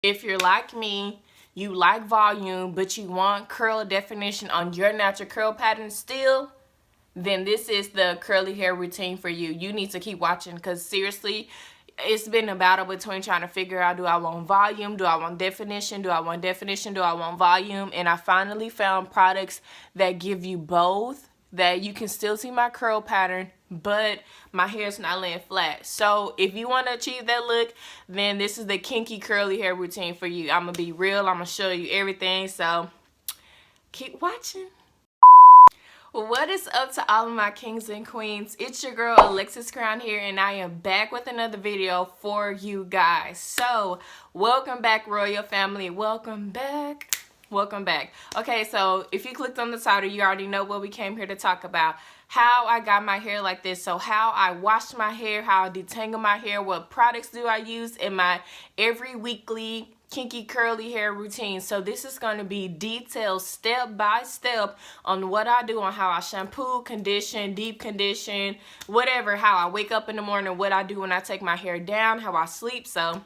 If you're like me, you like volume, but you want curl definition on your natural curl pattern still, then this is the curly hair routine for you. You need to keep watching, because seriously, it's been a battle between trying to figure out, do I want volume, do I want definition, do I want definition, do I want volume? And I finally found products that give you both, that you can still see my curl pattern, but my hair's not laying flat. So if you want to achieve that look, then this is the Kinky curly hair routine for you. I'm gonna be real, I'm gonna show you everything, so keep watching. What is up to all of my kings and queens? It's your girl Alexus Crown here, and I am back with another video for you guys. So welcome back, royal family. Welcome back. Welcome back. Okay, so if you clicked on the title, you already know what we came here to talk about. How I got my hair like this. So how I wash my hair, how I detangle my hair, what products do I use in my every weekly kinky curly hair routine. So this is going to be detailed step by step on what I do, on how I shampoo, condition, deep condition, whatever, how I wake up in the morning, what I do when I take my hair down, how I sleep. So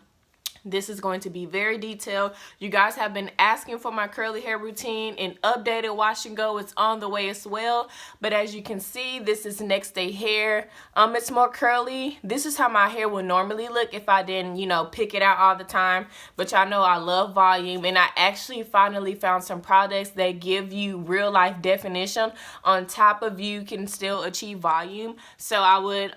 this is going to be very detailed. You guys have been asking for my curly hair routine and updated wash and go. It's on the way as well. But as you can see, this is next day hair. It's more curly. This is how my hair would normally look if I didn't, you know, pick it out all the time. But y'all know I love volume, and I actually finally found some products that give you real life definition on top of you can still achieve volume. So I would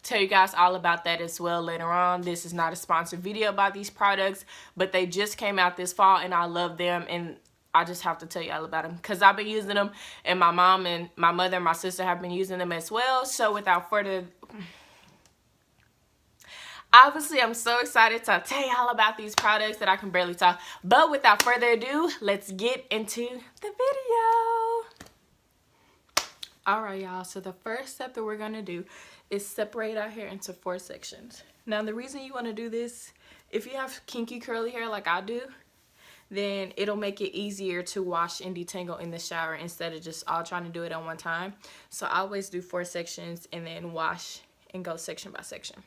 tell you guys all about that as well later on. This is not a sponsored video about these products, but they just came out this fall and I love them, and I just have to tell you all about them because I've been using them, and my mom and my mother and my sister have been using them as well. So without further, obviously I'm so excited to tell you all about these products that I can barely talk. But without further ado, let's get into the video. Alright y'all, so the first step that we're going to do is separate our hair into 4 sections. Now the reason you want to do this, if you have kinky curly hair like I do, then it'll make it easier to wash and detangle in the shower instead of just all trying to do it at one time. So I always do 4 sections and then wash and go section by section.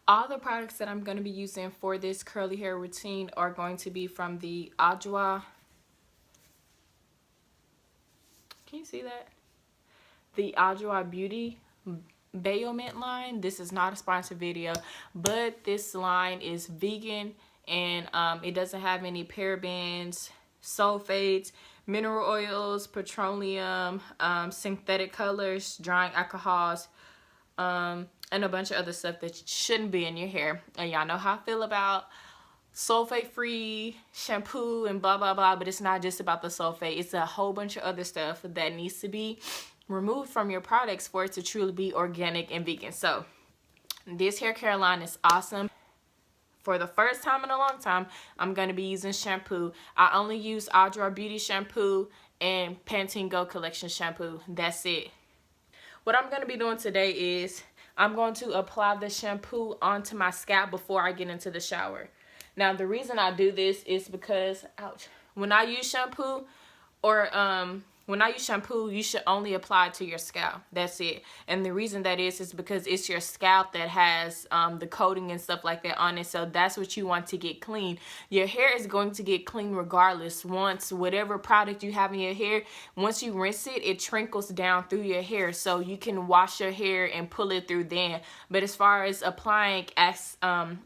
All the products that I'm going to be using for this curly hair routine are going to be from the Adwoa. Can you see that? The Adwoa Beauty Mint line. This is not a sponsored video, but this line is vegan, and it doesn't have any parabens, sulfates, mineral oils, petroleum, synthetic colors, drying alcohols, and a bunch of other stuff that shouldn't be in your hair. And y'all know how I feel about sulfate-free shampoo and blah blah blah, but it's not just about the sulfate. It's a whole bunch of other stuff that needs to be removed from your products for it to truly be organic and vegan. So this hair care line is awesome. For the first time in a long time, I'm going to be using shampoo. I only use Adwoa Beauty shampoo and Pantene Go Collection shampoo. That's it. What I'm going to be doing today is I'm going to apply the shampoo onto my scalp before I get into the shower. Now, the reason I do this is because, ouch, when I use shampoo, you should only apply it to your scalp. That's it. And the reason that is because it's your scalp that has the coating and stuff like that on it. So that's what you want to get clean. Your hair is going to get clean regardless. Once whatever product you have in your hair, once you rinse it, it trickles down through your hair. So you can wash your hair and pull it through then. But as far as applying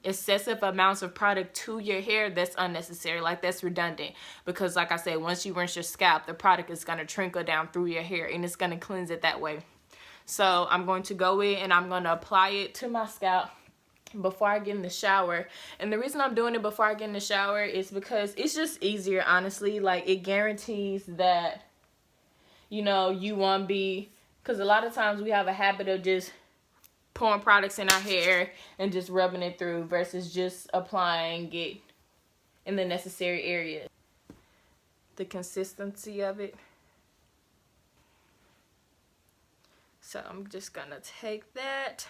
excessive amounts of product to your hair, that's unnecessary. Like, that's redundant. Because like I said, once you rinse your scalp, the product is going to trickle down through your hair and it's going to cleanse it that way. So I'm going to go in and I'm going to apply it to my scalp before I get in the shower. And the reason I'm doing it before I get in the shower is because it's just easier, honestly. Like, it guarantees that, you know, you won't be, because a lot of times we have a habit of just pouring products in our hair and just rubbing it through versus just applying it in the necessary areas. The consistency of it. So I'm just gonna take that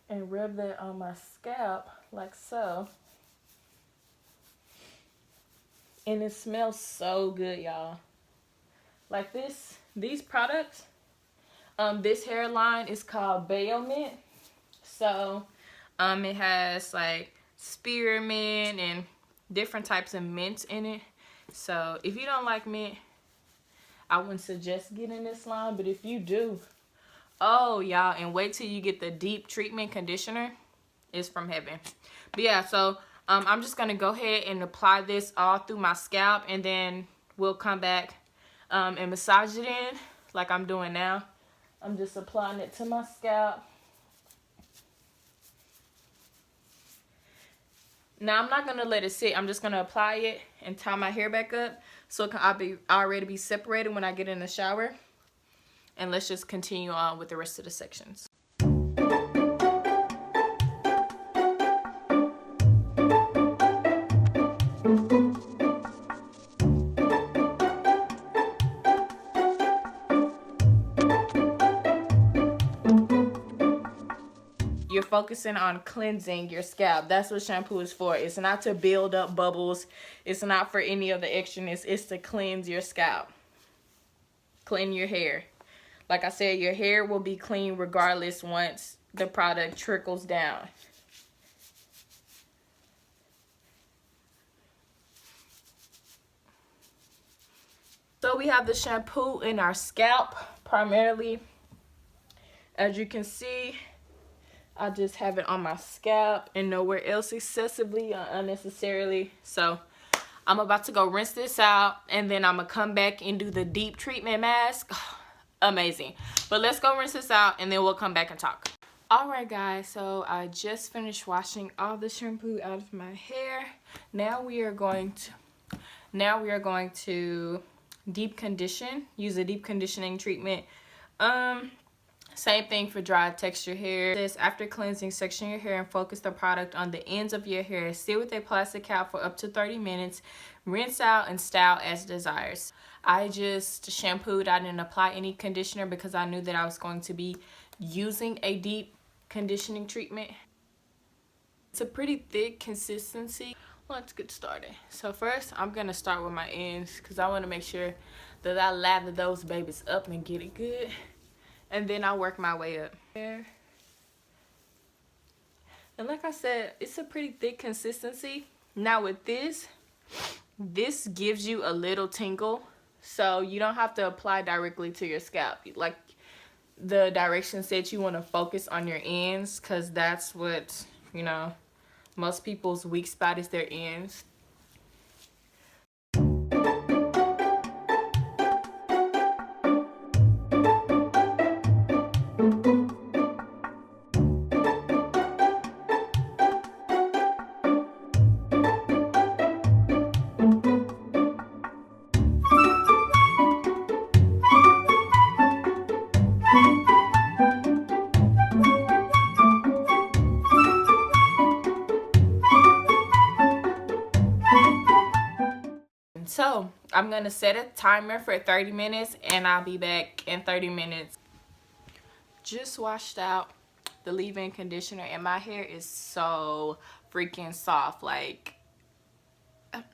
and rub that on my scalp like so. And it smells so good, y'all. Like these products, this hairline is called Mint. So it has like spearmint and different types of mints in it. So if you don't like mint, I wouldn't suggest getting this line, but if you do, oh y'all, and wait till you get the deep treatment conditioner. It's from heaven. But yeah, so I'm just gonna go ahead and apply this all through my scalp, and then we'll come back and massage it in like I'm doing now. I'm just applying it to my scalp. Now I'm not gonna let it sit. I'm just gonna apply it and tie my hair back up so it can already be separated when I get in the shower. And let's just continue on with the rest of the sections. You're focusing on cleansing your scalp. That's what shampoo is for. It's not to build up bubbles. It's not for any of the extraness. It's to cleanse your scalp. Clean your hair. Like I said, your hair will be clean regardless once the product trickles down. So we have the shampoo in our scalp primarily. As you can see, I just have it on my scalp and nowhere else excessively or unnecessarily. So I'm about to go rinse this out, and then I'm gonna come back and do the deep treatment mask. Amazing. But let's go rinse this out, and then we'll come back and talk. Alright guys, so I just finished washing all the shampoo out of my hair. Now we are going to deep condition, use a deep conditioning treatment. Same thing for dry texture hair. This, after cleansing, section your hair and focus the product on the ends of your hair. Sit with a plastic cap for up to 30 minutes. Rinse out and style as desired. I just shampooed. I didn't apply any conditioner because I knew that I was going to be using a deep conditioning treatment. It's a pretty thick consistency. Let's get started. So first, I'm going to start with my ends because I want to make sure that I lather those babies up and get it good. And then I'll work my way up. And like I said, it's a pretty thick consistency. Now with this gives you a little tingle. So you don't have to apply directly to your scalp. Like the directions said, you want to focus on your ends because that's what, you know, most people's weak spot is their ends. So I'm gonna set a timer for 30 minutes and I'll be back in 30 minutes. Just washed out the leave-in conditioner and my hair is so freaking soft. Like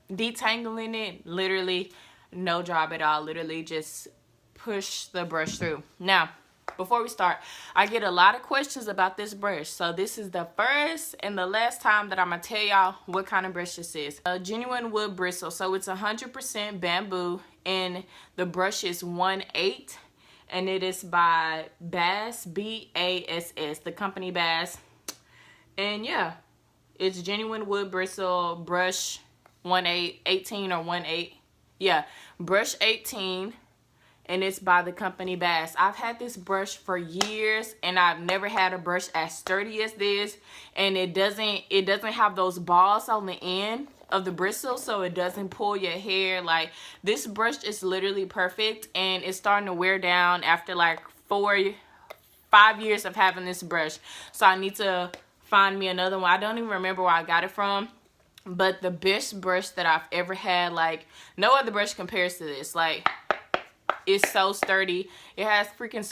detangling it, literally no job at all. Literally just push the brush through. Now before we start, I get a lot of questions about this brush. So this is the first and the last time that I'm gonna tell y'all what kind of brush this is. A genuine wood bristle. So it's 100% bamboo and the brush is 1/8 and it is by Bass, B-A-S-S, the company Bass. And yeah, it's genuine wood bristle brush 18 or 1/8. Yeah, brush 18. And it's by the company Bass. I've had this brush for years and I've never had a brush as sturdy as this, and it doesn't have those balls on the end of the bristle, so it doesn't pull your hair. Like this brush is literally perfect, and it's starting to wear down after like 5 years of having this brush. So I need to find me another one. I don't even remember where I got it from, but the best brush that I've ever had, like no other brush compares to this. Like It's so sturdy. It has freaking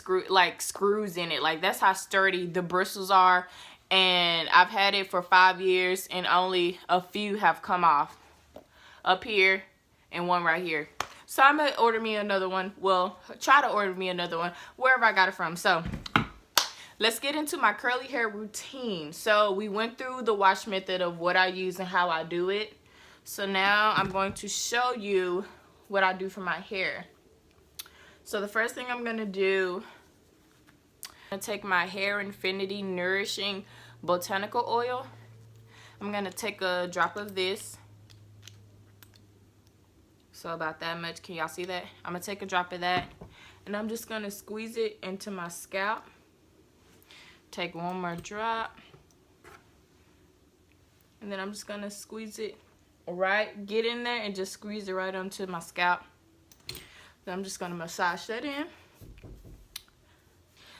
screws in it. Like, that's how sturdy the bristles are. And I've had it for 5 years and only a few have come off. Up here and one right here. So I'm gonna order me another one. Well, try to order me another one wherever I got it from. So let's get into my curly hair routine. So we went through the wash method of what I use and how I do it. So now I'm going to show you what I do for my hair. So the first thing I'm gonna do, I'm gonna take my Hair Infinity Nourishing Botanical Oil. I'm gonna take a drop of this. So about that much. Can y'all see that? I'm gonna take a drop of that and I'm just gonna squeeze it into my scalp. Take one more drop. And then I'm just gonna squeeze it right, get in there and just squeeze it right onto my scalp. Then I'm just gonna massage that in.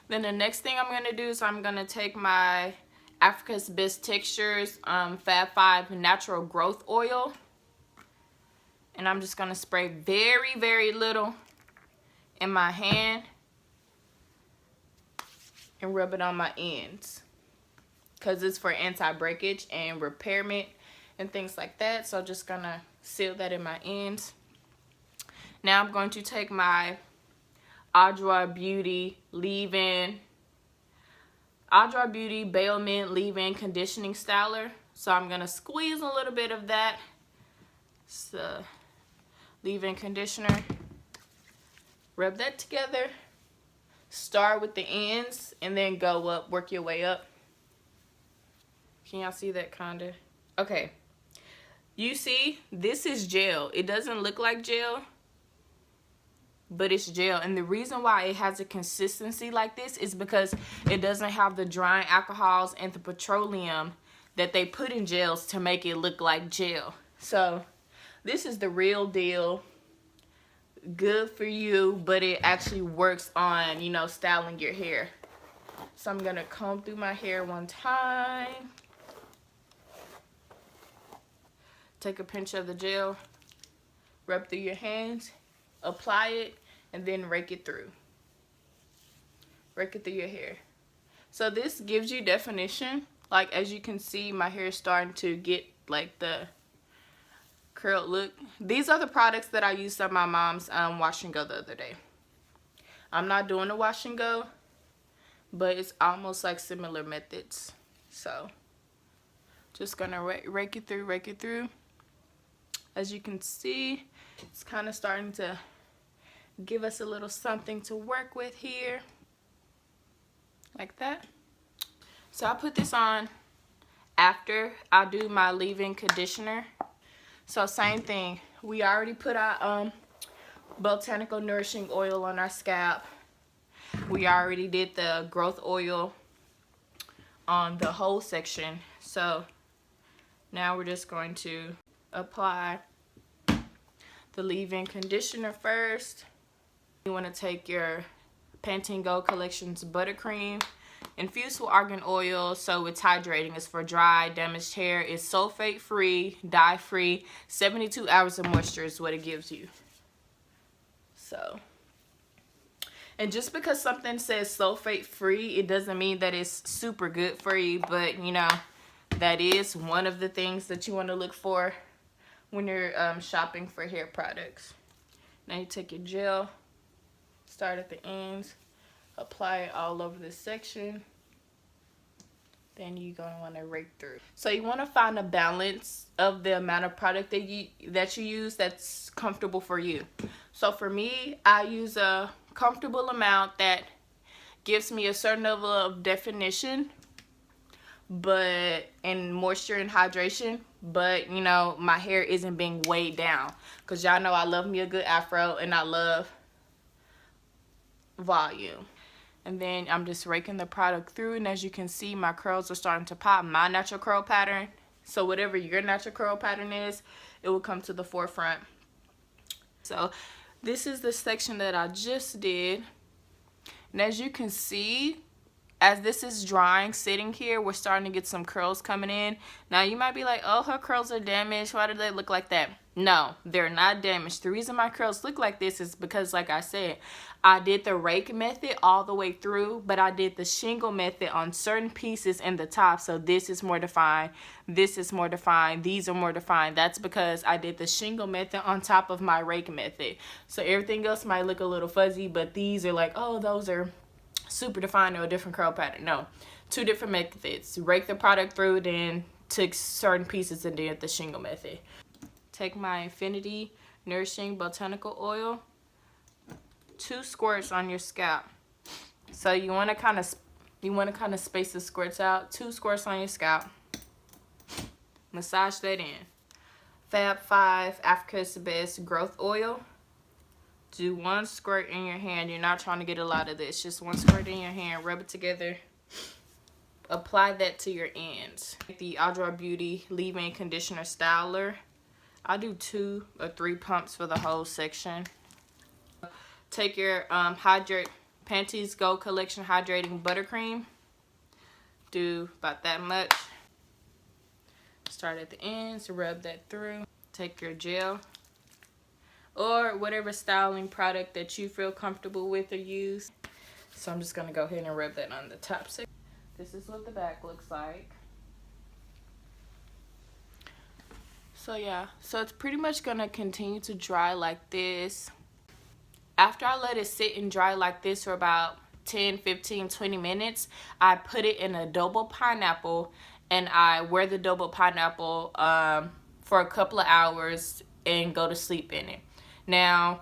Then the next thing I'm gonna do is I'm gonna take my Africa's Best Textures Fab 5 Natural Growth Oil. And I'm just gonna spray very, very little in my hand and rub it on my ends, because it's for anti-breakage and repairment and things like that. So I'm just gonna seal that in my ends. Now I'm going to take my Adwoa Beauty Adwoa Beauty Bailment Leave-In Conditioning Styler. So I'm gonna squeeze a little bit of that. So leave-in conditioner, rub that together, start with the ends and then go up, work your way up. Can y'all see that kinda? Okay, you see this is gel. It doesn't look like gel, but it's gel. And the reason why it has a consistency like this is because it doesn't have the drying alcohols and the petroleum that they put in gels to make it look like gel. So this is the real deal. Good for you, but it actually works on, you know, styling your hair. So I'm gonna comb through my hair one time. Take a pinch of the gel, rub through your hands, apply it, and then rake it through. Rake it through your hair. So this gives you definition. Like, as you can see, my hair is starting to get like the curled look. These are the products that I used on my mom's wash and go the other day. I'm not doing a wash and go, but it's almost like similar methods. So just gonna rake it through. As you can see, it's kind of starting to give us a little something to work with here, like that. So I put this on after I do my leave-in conditioner. So same thing, we already put our botanical nourishing oil on our scalp. We already did the growth oil on the whole section. So now we're just going to apply the leave-in conditioner first. You want to take your Pantene Gold Collections buttercream, infused with argan oil, so it's hydrating. It's for dry, damaged hair. It's sulfate free, dye free. 72 hours of moisture is what it gives you. So, and just because something says sulfate free, it doesn't mean that it's super good for you. But you know, that is one of the things that you want to look for when you're shopping for hair products. Now you take your gel, start at the ends, apply it all over this section. Then you're going to want to rake through. So you want to find a balance of the amount of product that you use that's comfortable for you. So for me, I use a comfortable amount that gives me a certain level of definition, but and moisture and hydration, but you know, my hair isn't being weighed down, because y'all know I love me a good afro and I love volume. And then I'm just raking the product through, and as you can see, my curls are starting to pop. My natural curl pattern, so whatever your natural curl pattern is, it will come to the forefront. So this is the section that I just did, and as you can see, as this is drying, sitting here, we're starting to get some curls coming in. Now you might be like, oh, her curls are damaged. Why do they look like that? No, they're not damaged. The reason my curls look like this is because, like I said, I did the rake method all the way through, but I did the shingle method on certain pieces in the top. So this is more defined, this is more defined, these are more defined. That's because I did the shingle method on top of my rake method. So everything else might look a little fuzzy, but these are like, oh, those are super defined or a different curl pattern. No, two different methods. Rake the product through, then took certain pieces and did the shingle method. Take my Infinity Nourishing Botanical Oil, 2 squirts on your scalp. So you want to kind of space the squirts out. 2 squirts on your scalp. Massage that in. Fab 5 Africa's Best Growth Oil. Do 1 squirt in your hand. You're not trying to get a lot of this. Just 1 squirt in your hand. Rub it together. Apply that to your ends. The Adwoa Beauty Leave-In Conditioner Styler. I do 2 or 3 pumps for the whole section. Take your Panties Gold Collection Hydrating Buttercream. Do about that much. Start at the ends. Rub that through. Take your gel, or whatever styling product that you feel comfortable with or use. So I'm just going to go ahead and rub that on the top section. This is what the back looks like. So yeah, so it's pretty much going to continue to dry like this. After I let it sit and dry like this for about 10, 15, 20 minutes, I put it in a double pineapple, and I wear the double pineapple for a couple of hours and go to sleep in it. Now,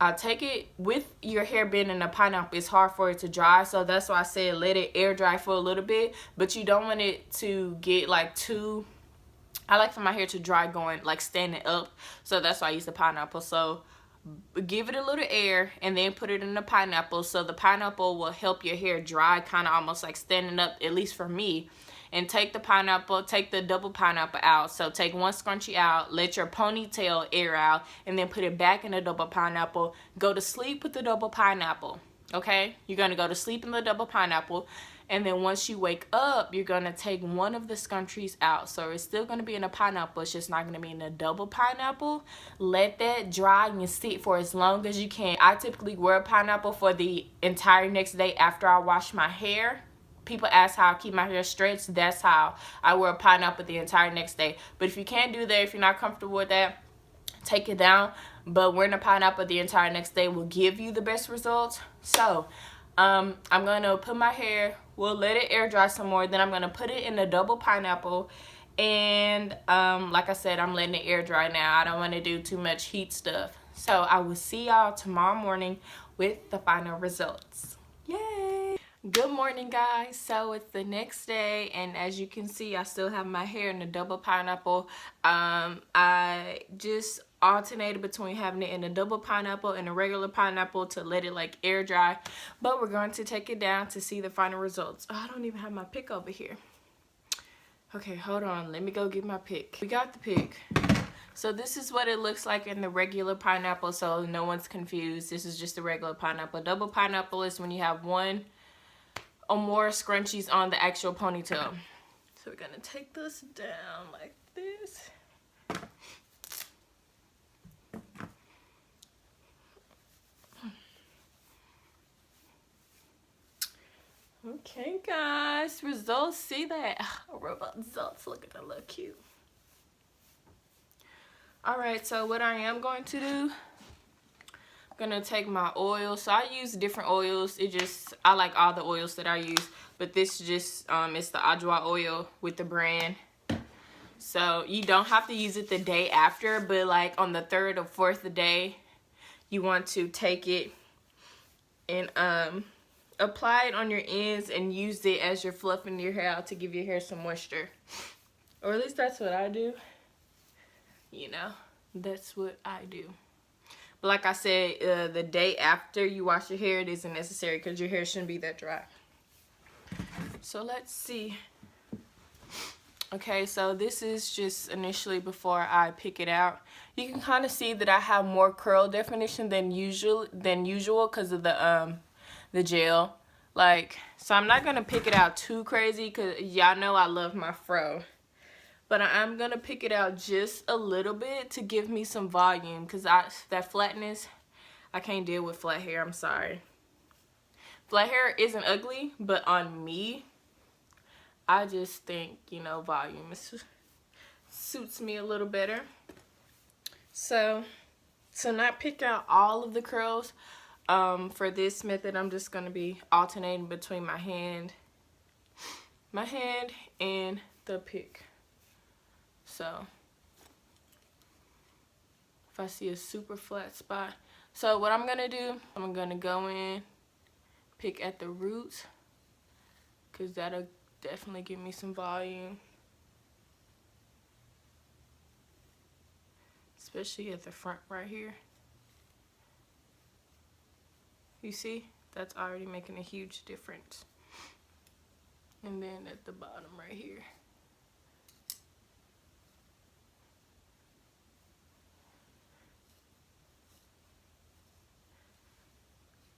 I take it with your hair being in a pineapple, it's hard for it to dry, so that's why I said let it air dry for a little bit, but you don't want it to get like too, I like for my hair to dry going like standing up, so that's why I use the pineapple. So give it a little air and then put it in the pineapple, so the pineapple will help your hair dry kind of almost like standing up, at least for me. And take the pineapple, take the double pineapple out. So take 1 scrunchie out, let your ponytail air out, and then put it back in the double pineapple. Go to sleep with the double pineapple, okay? You're going to go to sleep in the double pineapple, and then once you wake up, you're going to take one of the scrunchies out. So it's still going to be in a pineapple, it's just not going to be in a double pineapple. Let that dry and sit for as long as you can. I typically wear a pineapple for the entire next day after I wash my hair. People ask how I keep my hair stretched. That's how I wear a pineapple the entire next day. But if you can't do that, if you're not comfortable with that, take it down. But wearing a pineapple the entire next day will give you the best results. So I'm going to put my hair, we'll let it air dry some more. Then I'm going to put it in a double pineapple. And like I said, I'm letting it air dry now. I don't want to do too much heat stuff. So I will see y'all tomorrow morning with the final results. Yay! Good morning, guys. So it's the next day, and as you can see, I still have my hair in the double pineapple. I just alternated between having it in a double pineapple and a regular pineapple to let it like air dry, but we're going to take it down to see the final results. Oh, I don't even have my pick over here. Okay, hold on, let me go get my pick. We got the pick. So this is what it looks like in the regular pineapple, so no one's confused. This is just the regular pineapple. Double pineapple is when you have 1 or more scrunchies on the actual ponytail. So we're gonna take this down like this. Okay, guys, results. See that? Robot results looking a little cute. All right, so what I am going to do, I'm gonna take my oil. So I use different oils. I like all the oils that I use, but this just it's the Adwoa oil with the brand. So you don't have to use it the day after, but like on the 3rd or 4th day, you want to take it and apply it on your ends and use it as you're fluffing your hair out to give your hair some moisture. Or at least that's what I do. You know, that's what I do. But like I said, the day after you wash your hair, it isn't necessary because your hair shouldn't be that dry. So let's see. Okay, so this is just initially before I pick it out. You can kind of see that I have more curl definition than usual because of the gel. Like, so I'm not going to pick it out too crazy because y'all know I love my fro. But I'm going to pick it out just a little bit to give me some volume because that flatness, I can't deal with flat hair. I'm sorry. Flat hair isn't ugly, but on me, I just think, you know, volume suits me a little better. So, to not pick out all of the curls, for this method, I'm just going to be alternating between my hand and the pick. So, if I see a super flat spot. So, what I'm going to do, I'm going to go in, pick at the roots, because that'll definitely give me some volume. Especially at the front right here. You see? That's already making a huge difference. And then at the bottom right here.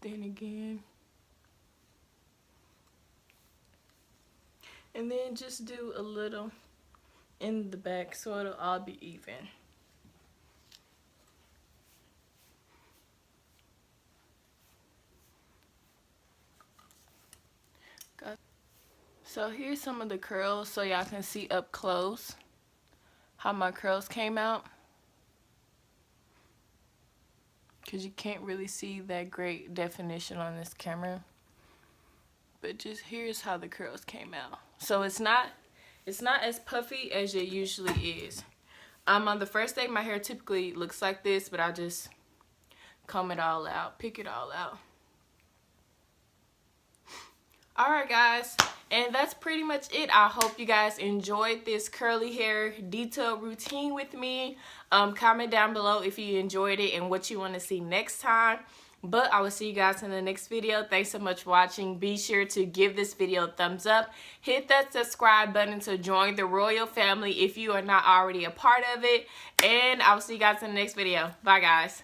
Then again. And then just do a little in the back so it'll all be even. So here's some of the curls so y'all can see up close how my curls came out. Because you can't really see that great definition on this camera. But just here's how the curls came out. So it's not as puffy as it usually is. On the first day my hair typically looks like this, but I just comb it all out, pick it all out. Alright guys, and that's pretty much it. I hope you guys enjoyed this curly hair detail routine with me. Comment down below if you enjoyed it and what you want to see next time. But I will see you guys in the next video. Thanks so much for watching. Be sure to give this video a thumbs up. Hit that subscribe button to join the royal family if you are not already a part of it. And I will see you guys in the next video. Bye guys.